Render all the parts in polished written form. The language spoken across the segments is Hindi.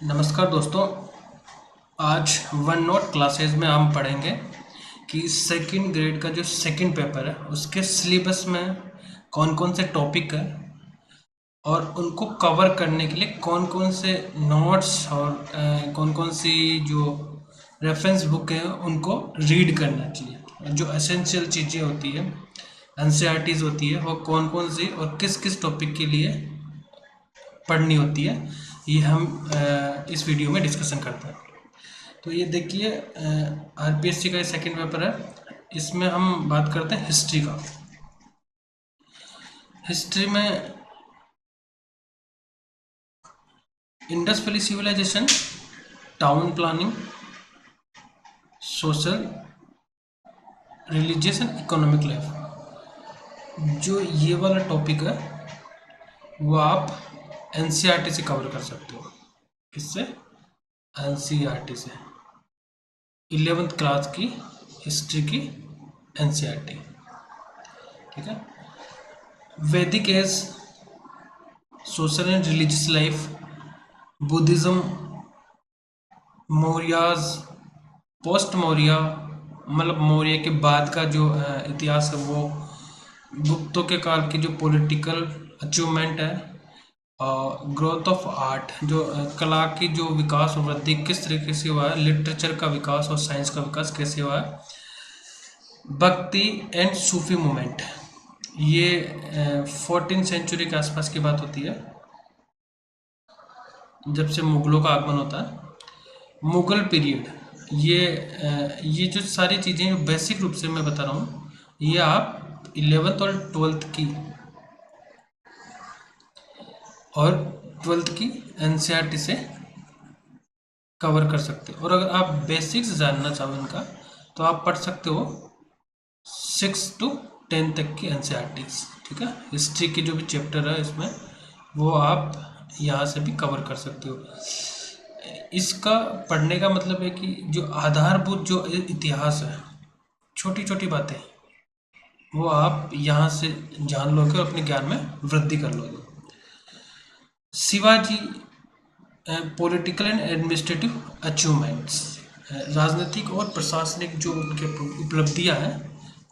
नमस्कार दोस्तों। आज वन नोट क्लासेस में हम पढ़ेंगे कि सेकंड ग्रेड का जो सेकंड पेपर है उसके सिलेबस में कौन कौन से टॉपिक है और उनको कवर करने के लिए कौन कौन से नोट्स और कौन कौन सी जो रेफरेंस बुक है उनको रीड करना चाहिए। जो एसेंशियल चीज़ें होती है, एनसीईआरटीज़ होती है, वो कौन कौन सी और किस किस टॉपिक के लिए पढ़नी होती है, ये हम इस वीडियो में डिस्कशन करते हैं। तो ये देखिए, आरपीएससी का सेकंड पेपर है। इसमें हम बात करते हैं हिस्ट्री का। हिस्ट्री में Indus valley civilisation, town planning, social, religious and economic life, जो ये वाला टॉपिक है वो आप एनसीईआरटी से कवर कर सकते हो। किससे? एनसीईआरटी से। 11th क्लास की हिस्ट्री की एनसीईआरटी। ठीक है। Vedic age, social and religious life, Buddhism, Mauryas, post Maurya, मतलब मौर्य के बाद का जो इतिहास है वो, गुप्तों के काल की जो पॉलिटिकल अचीवमेंट है, ग्रोथ ऑफ आर्ट, जो कला की जो विकास और वृद्धि किस तरीके से हुआ है, लिटरेचर का विकास और साइंस का विकास कैसे हुआ है, भक्ति एंड सूफी मूवमेंट, ये 14th सेंचुरी के आसपास की बात होती है, जब से मुगलों का आगमन होता है। मुगल पीरियड, ये जो सारी चीज़ें बेसिक रूप से मैं बता रहा हूँ, ये आप 11th और 12th की एनसीईआरटी से कवर कर सकते हो। और अगर आप बेसिक्स जानना चाहो इनका, तो आप पढ़ सकते हो 6 to 10 तक की एनसीईआरटीज। ठीक है। हिस्ट्री के जो भी चैप्टर है इसमें, वो आप यहाँ से भी कवर कर सकते हो। इसका पढ़ने का मतलब है कि जो आधारभूत जो इतिहास है, छोटी छोटी बातें, वो आप यहाँ से जान लोगे और अपने ज्ञान में वृद्धि कर लोगे। Shivaji, political and administrative achievements, राजनीतिक और प्रशासनिक जो उनके उपलब्धियां हैं,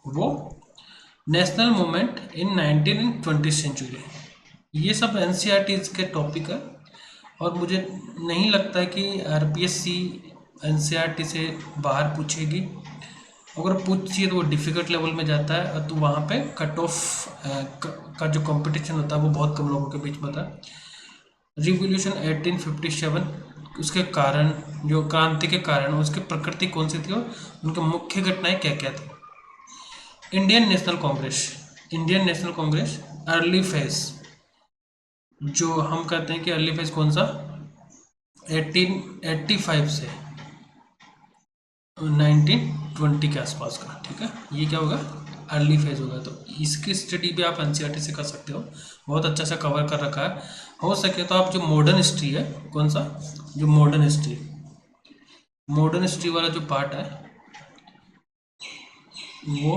वो national movement in 19 and 20 century, ये सब एनसीईआरटीज के टॉपिक है। और मुझे नहीं लगता कि आरपीएससी एनसीईआरटी से बाहर पूछेगी। अगर पूछिए तो वो डिफ़िकल्ट लेवल में जाता है, तो वहाँ पे कट ऑफ का जो कंपटीशन होता है वो बहुत कम लोगों के बीच में होता है। रिवॉल्यूशन 1857, उसके कारण, जो क्रांति के कारण उसकी प्रकृति कौन सी थी और उनकी मुख्य घटनाएं क्या क्या थी। Indian national Congress, Indian national Congress early phase, जो हम कहते हैं कि अर्ली फेज कौन सा, 1885 से 1920 के आसपास का। ठीक है, ये क्या होगा, अर्ली फेज होगा। तो इसकी स्टडी भी आप एनसीईआरटी से कर सकते हो, बहुत अच्छा से कवर कर रखा है। हो सके तो आप जो मॉडर्न हिस्ट्री है, कौन सा, जो मॉडर्न हिस्ट्री, मॉडर्न हिस्ट्री वाला जो पार्ट है वो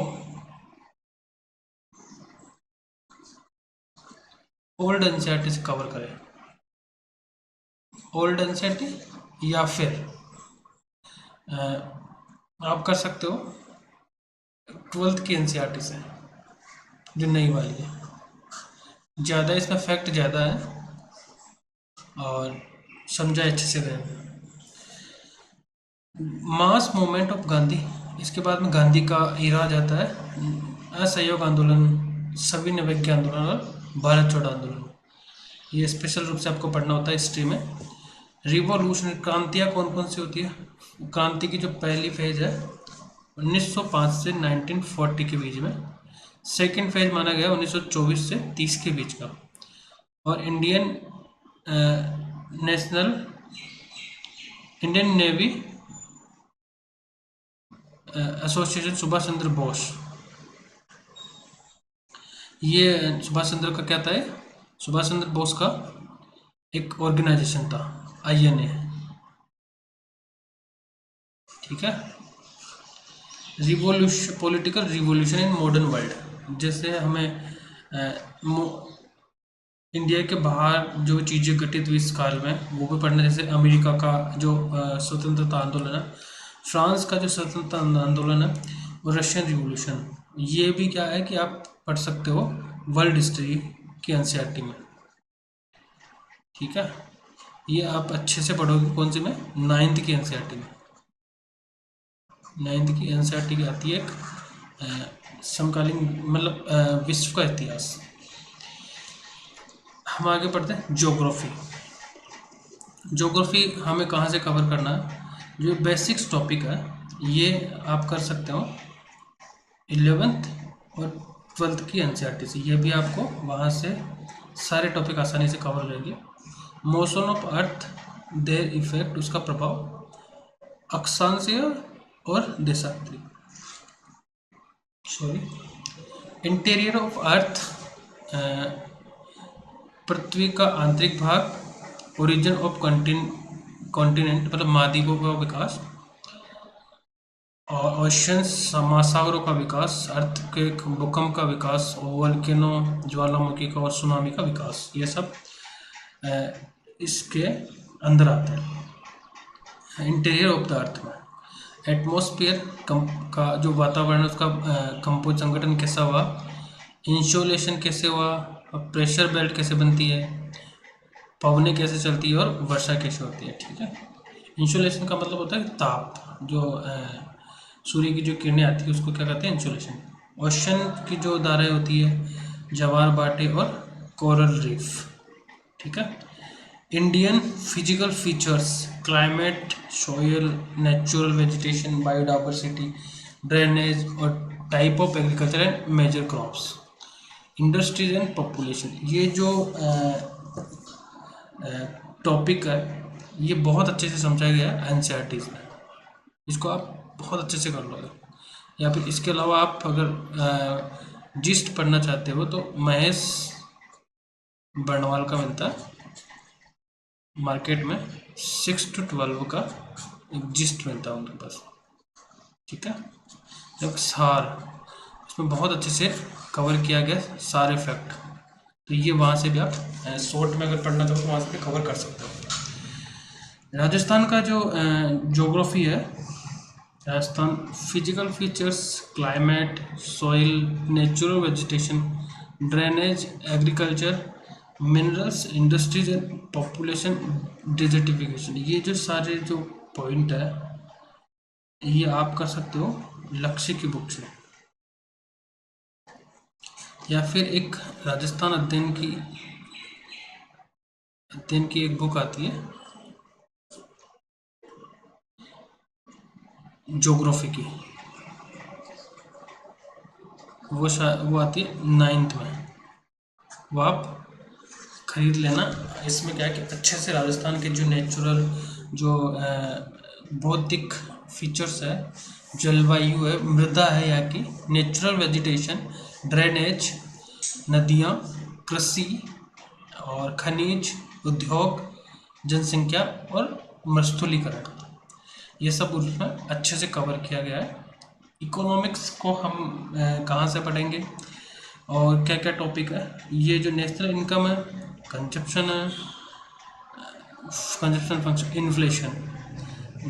ओल्ड एनसीईआरटी से कवर करें। ओल्ड एनसीईआरटी या फिर आप कर सकते हो 12th की एनसीईआरटी से, जो नई वाली है। ज़्यादा इसमें फैक्ट ज़्यादा है और समझा अच्छे से गए। मास मूवमेंट ऑफ गांधी, इसके बाद में गांधी का इरा आ जाता है। असहयोग आंदोलन, सविनय अवज्ञा आंदोलन और भारत छोड़ो आंदोलन, ये स्पेशल रूप से आपको पढ़ना होता है हिस्ट्री में। रिवॉल्यूशन, क्रांतियाँ कौन कौन सी होती है, क्रांति की जो पहली फेज है 1905 से 1940 के बीच में, सेकंड फेज माना गया 1924 से 30 के बीच का। और national Indian navy association Subhash Chandra Bose, ये सुभाष चंद्र का क्या था, सुभाष चंद्र बोस का एक ऑर्गेनाइजेशन था, आईएनए। ठीक है। Revolution, political revolution in modern world, जैसे हमें इंडिया के बाहर जो चीज़ें घटित हुई इस काल में वो भी पढ़ना, जैसे अमेरिका का जो स्वतंत्रता आंदोलन है, फ्रांस का जो स्वतंत्रता आंदोलन है, और रशियन रिवॉल्यूशन। ये भी क्या है कि आप पढ़ सकते हो वर्ल्ड हिस्ट्री की एनसीईआरटी में। ठीक है, ये आप अच्छे से पढ़ोगे कौन सी में, 9th की एनसीईआरटी में। 9th की एनसीईआरटी की आती है एक समकालीन मतलब विश्व का इतिहास। हम आगे पढ़ते हैं ज्योग्राफी। ज्योग्राफी हमें कहाँ से कवर करना है, जो बेसिक्स टॉपिक है ये आप कर सकते हो 11th और 12th की एनसीईआरटी से। ये भी आपको वहाँ से सारे टॉपिक आसानी से कवर हो जाएंगे। Motion of earth, their effect, उसका प्रभाव, अक्षांशीय और देशांतरी, सॉरी, इंटीरियर ऑफ अर्थ, पृथ्वी का आंतरिक भाग, ओरिजिन ऑफ कॉन्टिनेंट मतलब महाद्वीपों का विकास, और ओशंस महासागरों का विकास, अर्थ के भूकंप का विकास, वोल्केनो ज्वालामुखी का, और सुनामी का विकास। ये सब इसके अंदर आता है। इंटीरियर ऑफ द अर्थ में एटमॉस्फेयर का जो वातावरण है उसका कंपोज संगठन कैसा हुआ, इंसोलेशन कैसे हुआ, प्रेशर बेल्ट कैसे बनती है, पवनें कैसे चलती है, और वर्षा कैसे होती है। ठीक है, इंसोलेशन का मतलब होता है ताप, जो सूर्य की जो किरणें आती है उसको क्या कहते हैं, इंसोलेशन। ओशन की जो धाराएं होती है, जवार बाटे और कोरल रीफ। ठीक है, Indian physical features, climate, soil, natural vegetation, biodiversity, drainage, और type of agriculture and major crops, industries and population. ये जो टॉपिक है ये बहुत अच्छे से समझाया गया है एनसीईआरटीज में। इसको आप बहुत अच्छे से कर लोगे। या फिर इसके अलावा आप अगर जिस्ट पढ़ना चाहते हो तो महेश बर्णवाल का मिलता है मार्केट में, 6 to 12 का एक जिस्ट मिलता है उनके पास। ठीक है, जब सार, उसमें बहुत अच्छे से कवर किया गया सारे फैक्ट। तो ये वहाँ से भी आप शॉर्ट में अगर पढ़ना चाहो तो वहाँ से भी कवर कर सकते हो। राजस्थान का जो ज्योग्राफी है, Rajasthan physical features, climate, soil, natural vegetation, drainage, agriculture, minerals, industries and population, desertification. ये जो सारे जो पॉइंट है ये आप कर सकते हो लक्ष्य की बुक से, या फिर एक राजस्थान अध्ययन की एक बुक आती है ज्योग्राफी की, वो आती है 9th में, वो आप खरीद लेना। इसमें क्या है कि अच्छे से राजस्थान के जो नेचुरल जो भौतिक फीचर्स है, जलवायु है, मृदा है यहाँ की, नेचुरल वेजिटेशन, ड्रेनेज, नदियाँ, कृषि और खनिज, उद्योग, जनसंख्या और मरुस्थलीकरण, ये सब उसमें अच्छे से कवर किया गया है। इकोनॉमिक्स को हम कहाँ से पढ़ेंगे और क्या क्या टॉपिक है, ये जो नेशनल इनकम है, कंजप्शन है, consumption function, inflation,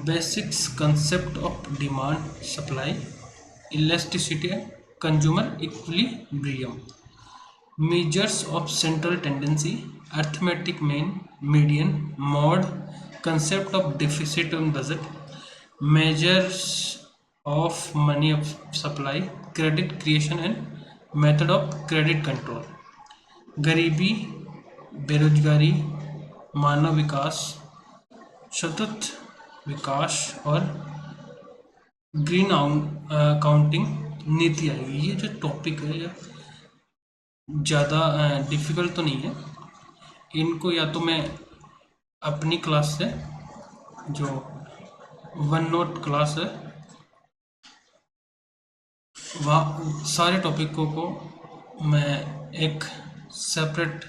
basics concept of demand supply, elasticity, consumer equilibrium, measures of central tendency, arithmetic mean, median, mode, concept of deficit and budget, measures of money of supply, credit creation and method of credit control, गरीबी, बेरोजगारी, मानव विकास, सतत विकास और ग्रीन अकाउंटिंग नीति आएगी। ये जो टॉपिक है ये ज़्यादा डिफ़िकल्ट तो नहीं है, इनको या तो मैं अपनी क्लास से जो वन नोट क्लास है वहाँ सारे टॉपिकों को मैं एक सेपरेट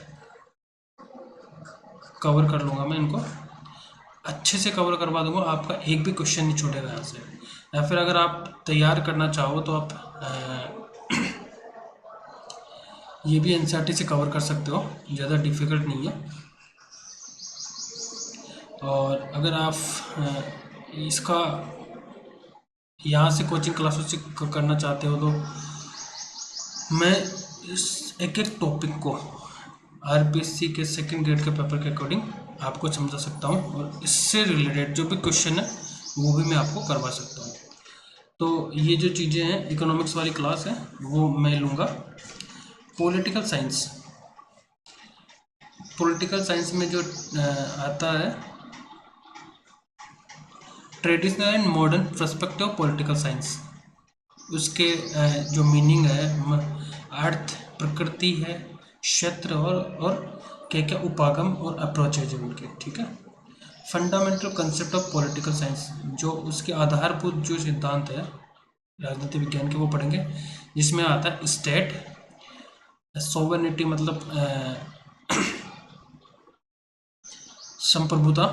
कवर कर लूँगा, मैं इनको अच्छे से कवर करवा दूँगा, आपका एक भी क्वेश्चन नहीं छूटेगा यहाँ से। या फिर अगर आप तैयार करना चाहो तो आप ये भी एनसीईआरटी से कवर कर सकते हो, ज़्यादा डिफ़िकल्ट नहीं है। और अगर आप इसका यहाँ से कोचिंग क्लासों से करना चाहते हो तो मैं इस एक एक टॉपिक को आरपीएससी के सेकंड ग्रेड के पेपर के अकॉर्डिंग आपको समझा सकता हूँ, और इससे रिलेटेड जो भी क्वेश्चन है वो भी मैं आपको करवा सकता हूँ। तो ये जो चीज़ें हैं, इकोनॉमिक्स वाली क्लास है वो मैं लूँगा। पॉलिटिकल साइंस, पॉलिटिकल साइंस में जो आता है traditional and modern perspective political science, उसके जो मीनिंग है, अर्थ, प्रकृति है, क्षेत्र और क्या क्या उपागम और अप्रोचेज है उनके, ठीक है। Fundamental concept of political science, जो उसके आधारभूत जो सिद्धांत है राजनीति विज्ञान के, वो पढ़ेंगे, जिसमें आता है स्टेट, सोवरेनिटी मतलब संप्रभुता,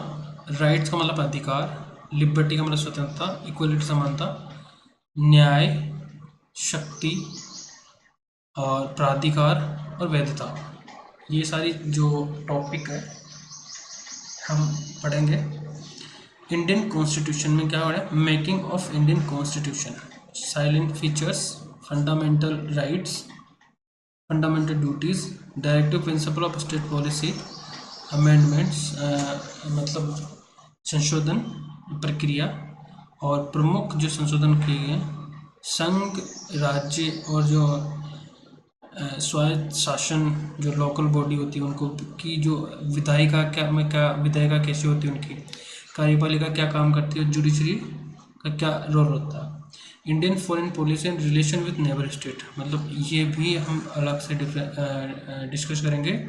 राइट्स का मतलब अधिकार, लिबर्टी का मतलब स्वतंत्रता, इक्वलिटी समानता, न्याय, शक्ति और प्राधिकार और वैधता, ये सारी जो टॉपिक है हम पढ़ेंगे। इंडियन कॉन्स्टिट्यूशन में क्या हो रहा है, making of Indian constitution, salient features, fundamental rights, fundamental duties, directive principle of state policy, amendments मतलब संशोधन प्रक्रिया और प्रमुख जो संशोधन किए गए, संघ, राज्य और जो स्वायत्त शासन जो लोकल बॉडी होती है उनको की जो विधायिका क्या विधायिका कैसे होती है, उनकी कार्यपालिका क्या काम करती है, जुडिशरी का क्या रोल होता है, Indian foreign policy and relation with neighbour state, मतलब ये भी हम अलग से डिस्कस करेंगे।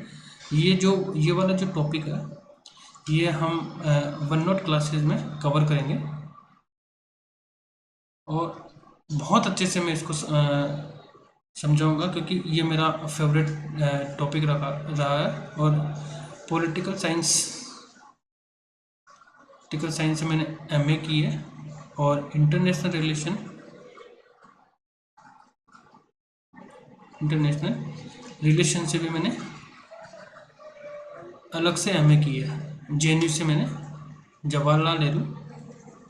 ये वाला जो टॉपिक है ये हम वन नोट क्लासेस में कवर करेंगे, और बहुत अच्छे से मैं इसको समझाऊंगा, क्योंकि ये मेरा फेवरेट टॉपिक रहा है। और पॉलिटिकल साइंस से मैंने एमए की है, और इंटरनेशनल रिलेशन से भी मैंने अलग से एमए की है। जेएनयू से मैंने, जवाहरलाल नेहरू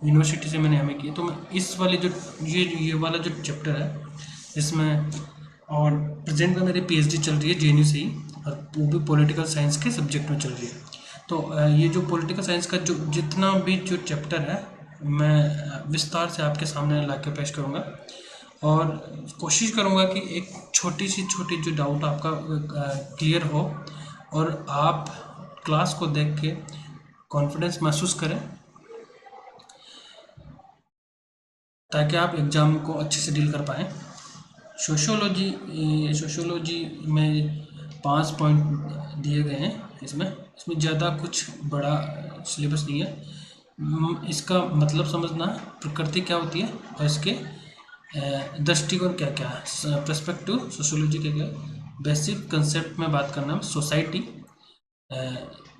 यूनिवर्सिटी से मैंने एमए की है। तो मैं इस वाले जो ये वाला जो चैप्टर है इसमें, और प्रेजेंट में मेरी पीएचडी चल रही है जेएनयू से ही, और वो भी पॉलिटिकल साइंस के सब्जेक्ट में चल रही है। तो ये जो पॉलिटिकल साइंस का जो जितना भी जो चैप्टर है मैं विस्तार से आपके सामने ला के पेश करूँगा, और कोशिश करूँगा कि एक छोटी जो डाउट आपका क्लियर हो, और आप क्लास को देख के कॉन्फिडेंस महसूस करें, ताकि आप एग्ज़ाम को अच्छे से डील कर पाएँ। सोशियोलॉजी में 5 पॉइंट दिए गए हैं। इसमें ज़्यादा कुछ बड़ा सिलेबस नहीं है। इसका मतलब समझना, प्रकृति क्या होती है और इसके दृष्टिकोण क्या क्या है, पर्सपेक्टिव सोशियोलॉजी के क्या, बेसिक कंसेप्ट में बात करना, सोसाइटी,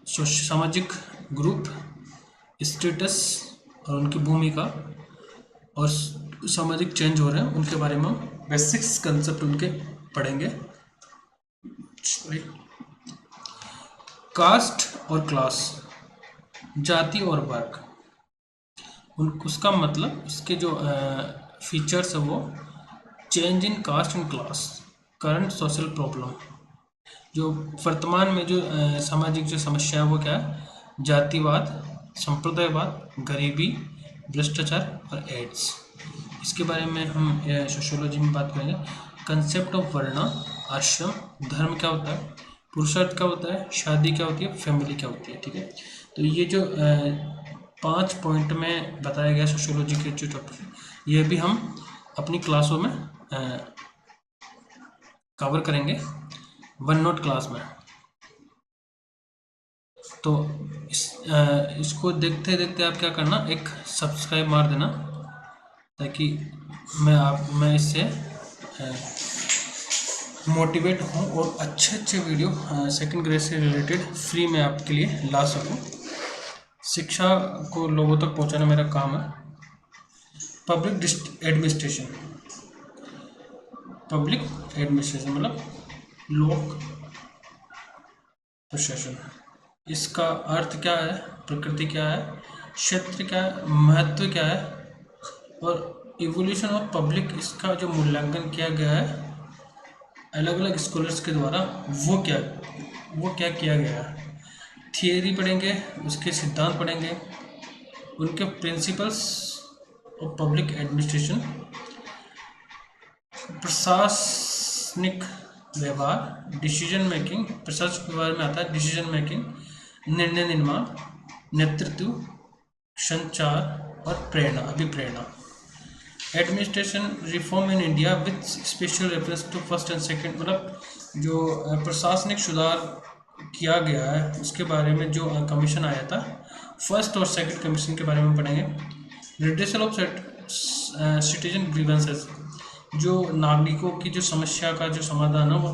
सामाजिक ग्रुप, स्टेटस और उनकी भूमिका, और सामाजिक चेंज हो रहे हैं उनके बारे में बेसिक्स कंसेप्ट उनके पढ़ेंगे। कास्ट और क्लास, जाति और वर्ग, उसका मतलब उसके जो फीचर्स है वो, change in caste and class, current social problem, जो वर्तमान में जो सामाजिक जो समस्या है वो क्या है, जातिवाद, संप्रदायवाद, गरीबी, भ्रष्टाचार और एड्स, इसके बारे में हम सोशियोलॉजी में बात करेंगे। कंसेप्ट ऑफ वर्ण, आश्रम, धर्म क्या होता है, पुरुषार्थ क्या होता है, शादी क्या होती है, फैमिली क्या होती है, ठीक है। तो ये जो 5 पॉइंट में बताया गया सोशियोलॉजी के जो टॉपिक, ये भी हम अपनी क्लासों में कवर करेंगे वन नोट क्लास में। तो इसको देखते देखते आप क्या करना, एक सब्सक्राइब मार देना, ताकि मैं इससे मोटिवेट हूँ और अच्छे वीडियो सेकंड ग्रेड से रिलेटेड फ्री में आपके लिए ला सकूँ। शिक्षा को लोगों तक पहुँचाना मेरा काम है। पब्लिक एडमिनिस्ट्रेशन मतलब लोक प्रशासन। इसका अर्थ क्या है, प्रकृति क्या है, क्षेत्र क्या है, महत्व क्या है, और इवोल्यूशन ऑफ पब्लिक, इसका जो मूल्यांकन किया गया है अलग अलग स्कॉलर्स के द्वारा, वो क्या किया गया है। थियरी पढ़ेंगे, उसके सिद्धांत पढ़ेंगे, उनके प्रिंसिपल्स ऑफ पब्लिक एडमिनिस्ट्रेशन, प्रशासनिक व्यवहार, डिसीजन मेकिंग, प्रशासनिक व्यवहार में आता है डिसीजन मेकिंग, निर्णय निर्माण, नेतृत्व, संचार और प्रेरणा, अभिप्रेरणा। Administration reform in India with special reference to first and second, मतलब जो प्रशासनिक सुधार किया गया है उसके बारे में जो कमीशन आया था, फर्स्ट और सेकंड कमीशन के बारे में पढ़ेंगे। रिड्रेसल ऑफ सिटीजन ग्रीवेंसेस, जो नागरिकों की जो समस्या का जो समाधान है वो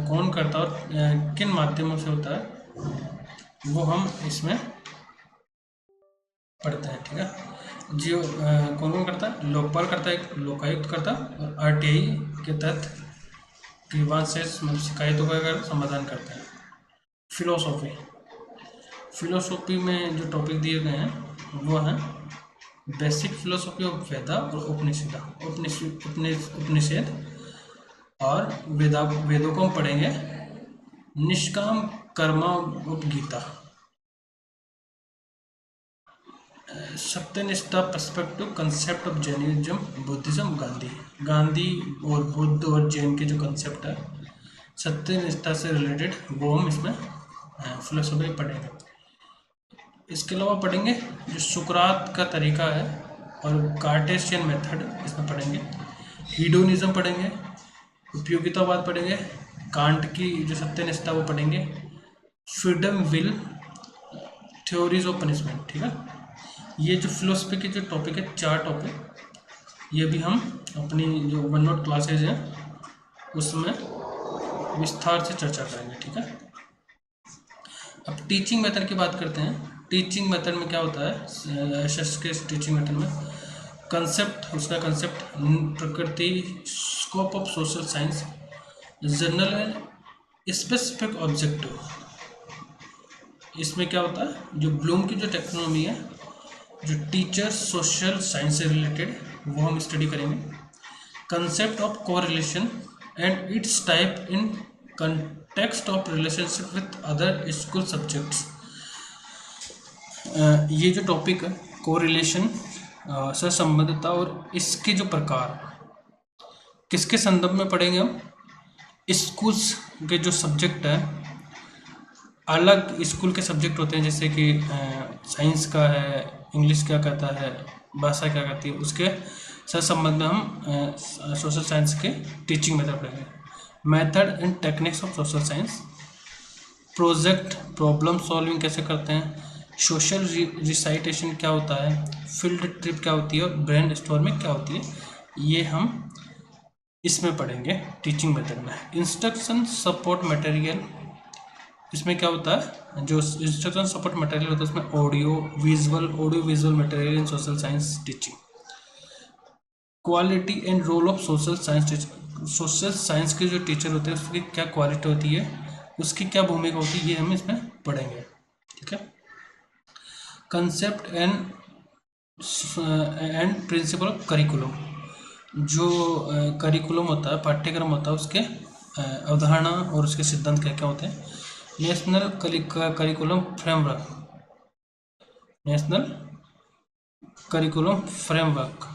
कौन करता है और किन माध्यमों से होता है, वो हम इसमें पढ़ते हैं। ठीक है, जो कौन कौन करता है, लोकपाल करता है, लोकायुक्त करता है, और आरटीआई के तहत ग्रीवांसेस मतलब शिकायतों का समाधान करता है। फिलोसॉफी में जो टॉपिक दिए गए हैं वो हैं बेसिक फिलोसॉफी ऑफ वेदा और उपनिषद, और वेदों को हम पढ़ेंगे निष्काम कर्मा ऑफ गीता। सत्यनिष्ठा perspective concept of Jainism, Buddhism, Gandhi और बुद्ध और जैन के जो कंसेप्ट है सत्यनिष्ठा से रिलेटेड, वो हम इसमें फिलोसॉफी पढ़ेंगे। इसके अलावा पढ़ेंगे जो सुकरात का तरीका है और कार्टेशियन मेथड, इसमें पढ़ेंगे। हीडोनिज्म पढ़ेंगे, उपयोगितावाद पढ़ेंगे, कांट की जो सत्यनिष्ठा वो पढ़ेंगे, freedom will, theories of punishment. ठीक है, ये जो फिलोसफी के जो टॉपिक है, 4 टॉपिक, ये भी हम अपनी जो वन नोट क्लासेज हैं उसमें विस्तार से चर्चा करेंगे। ठीक है, अब टीचिंग मेथड की बात करते हैं। टीचिंग मेथड में क्या होता है, एसएस के टीचिंग मेथड में उसका कंसेप्ट, प्रकृति, scope of social science, general and specific objective. इसमें क्या होता है, जो ब्लूम की जो टेक्नोनॉमी है, जो टीचर सोशल साइंस से रिलेटेड, वो हम स्टडी करेंगे। Concept of correlation and it's type in context of relationship with other school subjects. ये जो टॉपिक है कोरिलेशन, सहसंबंधता, और इसके जो प्रकार किसके संदर्भ में पढ़ेंगे हम, स्कूल्स के जो सब्जेक्ट है, अलग स्कूल के सब्जेक्ट होते हैं, जैसे कि साइंस का है, इंग्लिश क्या कहता है, भाषा क्या कहती है, उसके संबंध में हम सोशल साइंस के टीचिंग मेथड पढ़ेंगे। Method and techniques of social science, project problem solving कैसे करते हैं, सोशल रिसाइटेशन क्या होता है, फील्ड ट्रिप क्या होती है, और ब्रेन स्टॉर्मिंग क्या होती है, ये हम इसमें पढ़ेंगे टीचिंग मेथड में। इंस्ट्रक्शन सपोर्ट मटेरियल, इसमें क्या होता है, जो इंस्ट्रक्शन सपोर्ट मटेरियल होता है उसमें audio visual material in social science teaching. Quality and role of social science teacher, social science के जो टीचर होते हैं उसकी क्या क्वालिटी होती है, उसकी क्या भूमिका होती है, ये हम इसमें पढ़ेंगे। ठीक है, concept and principle of curriculum, जो करिकुलम होता है, पाठ्यक्रम होता है, उसके अवधारणा और उसके सिद्धांत क्या क्या होते हैं। National curriculum framework, national curriculum framework,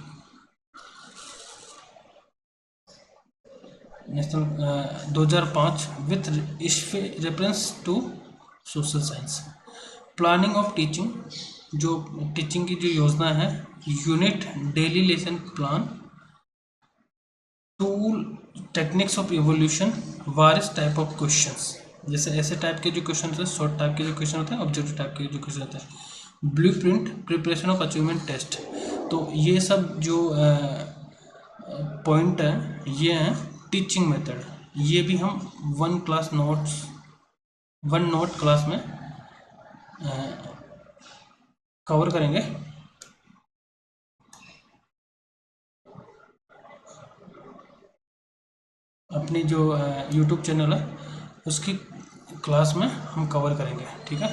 national 2005 with reference to social science. Planning of teaching, जो टीचिंग की जो योजना है, unit, daily lesson plan, tool, techniques of evolution, various type of questions, जैसे ऐसे टाइप के जो क्वेश्चन हैं, शॉर्ट टाइप के जो क्वेश्चन होते हैं, ऑब्जेक्टिव टाइप के जो क्वेश्चन होते हैं। Blueprint, preparation of achievement test. तो ये सब जो पॉइंट है ये हैं टीचिंग मेथड, ये भी हम वन नोट क्लास में कवर करेंगे। अपनी जो यूट्यूब चैनल है उसकी क्लास में हम कवर करेंगे, ठीक है।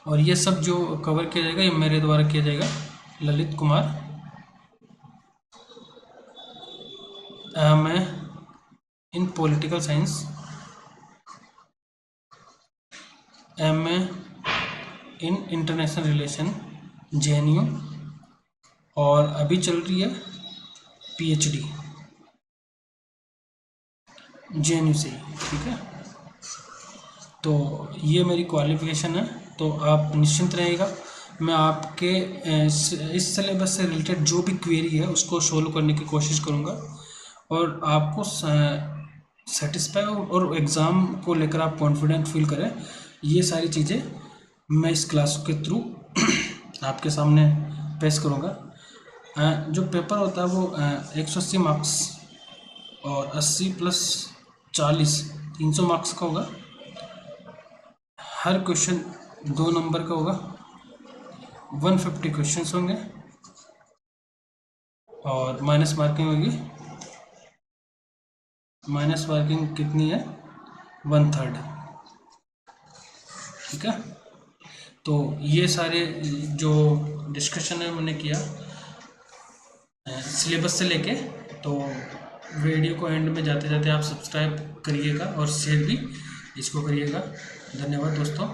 और ये सब जो कवर किया जाएगा ये मेरे द्वारा किया जाएगा। ललित कुमार, मैं in political science, M A in international relation, JNU, और अभी चल रही है PhD JNU से ही, ठीक है। तो ये मेरी क्वालिफिकेशन है। तो आप निश्चिंत रहिएगा, मैं आपके इस सिलेबस से रिलेटेड जो भी क्वेरी है उसको सोल्व करने की कोशिश करूँगा, और आपको सेटिस्फाई और एग्ज़ाम को लेकर आप कॉन्फिडेंट फील करें, ये सारी चीज़ें मैं इस क्लास के थ्रू आपके सामने पेश करूँगा। जो पेपर होता है वो 180 मार्क्स और 80 प्लस 40 300 मार्क्स का होगा। हर क्वेश्चन 2 नंबर का होगा, 150 क्वेश्चंस होंगे और माइनस मार्किंग होगी। माइनस मार्किंग कितनी है? 1/3, ठीक है। तो ये सारे जो डिस्कशन है मैंने किया सिलेबस से लेके, तो वीडियो को एंड में जाते जाते आप सब्सक्राइब करिएगा और शेयर भी इसको करिएगा। धन्यवाद दोस्तों।